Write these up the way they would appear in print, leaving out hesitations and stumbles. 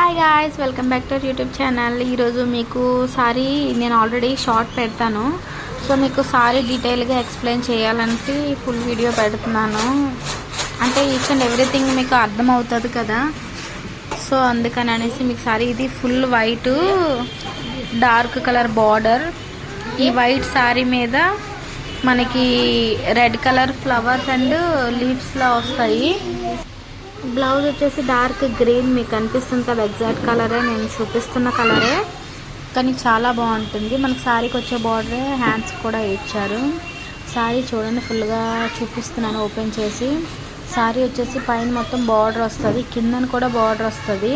Hi guys, welcome back to YouTube channel. ఈరోజు మీకు sorry నేను ఆల్రెడీ షార్ట్ పెడతాను. సో మీకు సారీ డీటెయిల్గా ఎక్స్ప్లెయిన్ చేయాలనేసి ఫుల్ వీడియో పెడుతున్నాను. అంటే ఈచ్ అండ్ ఎవ్రీథింగ్ మీకు అర్థమవుతుంది కదా. సో అందుకని అనేసి మీకు సారీ ఇది full white dark colour border. ఈ వైట్ సారీ మీద మనకి రెడ్ కలర్ ఫ్లవర్స్ అండ్ లీవ్స్లా వస్తాయి. బ్లౌజ్ వచ్చేసి డార్క్ గ్రీన్, మీకు కనిపిస్తుంది కదా ఎగ్జాక్ట్ కలరే, నేను చూపిస్తున్న కలరే, కానీ చాలా బాగుంటుంది. మనకు శారీకి వచ్చే బార్డరే హ్యాండ్స్ కూడా ఇచ్చారు. శారీ చూడండి, ఫుల్గా చూపిస్తున్నాను ఓపెన్ చేసి. శారీ వచ్చేసి పైన మొత్తం బార్డర్ వస్తుంది, కిందన కూడా బార్డర్ వస్తుంది.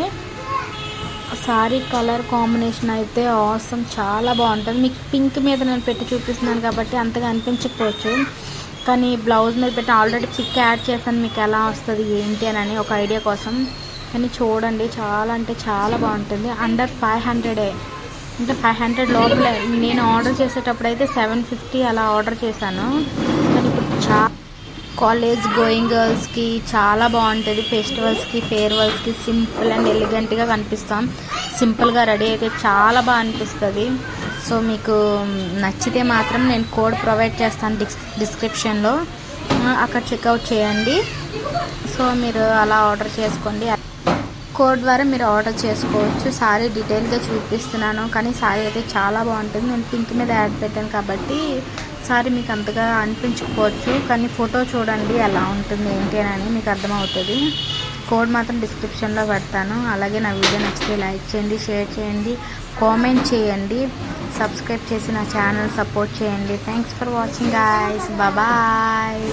శారీ కలర్ కాంబినేషన్ అయితే ఆసమ్, చాలా బాగుంటుంది. మీకు పింక్ మీద నేను పెట్టి చూపిస్తున్నాను కాబట్టి అంతగా అనిపించకపోవచ్చు, కానీ బ్లౌజ్ మీద పెట్టి ఆల్రెడీ పిక్ యాడ్ చేశాను మీకు ఎలా వస్తుంది ఏంటి అని ఒక ఐడియా కోసం. కానీ చూడండి, చాలా అంటే చాలా బాగుంటుంది. అండర్ 500 అంటే 500 లోపల. నేను ఆర్డర్ చేసేటప్పుడు అయితే 750 అలా ఆర్డర్ చేశాను. కానీ ఇప్పుడు కాలేజ్ గోయింగ్ గర్ల్స్కి చాలా బాగుంటుంది. ఫెస్టివల్స్కి, ఫేర్వెల్స్కి సింపుల్ అండ్ ఎలిగెంట్గా కనిపిస్తాం. సింపుల్గా రెడీ అయితే చాలా బాగా అనిపిస్తుంది. సో మీకు నచ్చితే మాత్రం నేను కోడ్ ప్రొవైడ్ చేస్తాను డిస్క్రిప్షన్లో, అక్కడ చెక్అవుట్ చేయండి. సో మీరు అలా ఆర్డర్ చేసుకోండి. కోడ్ ద్వారా మీరు ఆర్డర్ చేసుకోవచ్చు. సారీ డీటెయిల్గా చూపిస్తున్నాను, కానీ సారీ అయితే చాలా బాగుంటుంది. నేను పింక్ మీద యాడ్ పెట్టాను కాబట్టి సారీ మీకు అంతగా అనిపించకపోవచ్చు, కానీ ఫోటో చూడండి ఎలా ఉంటుంది ఏంటి అని మీకు అర్థమవుతుంది. కోడ్ మాత్రం డిస్క్రిప్షన్లో పెడతాను. అలాగే నా వీడియో నచ్చితే లైక్ చేయండి, షేర్ చేయండి, కామెంట్ చేయండి, సబ్స్క్రైబ్ చేసి నా ఛానల్ సపోర్ట్ చేయండి. Thanks for watching guys, bye.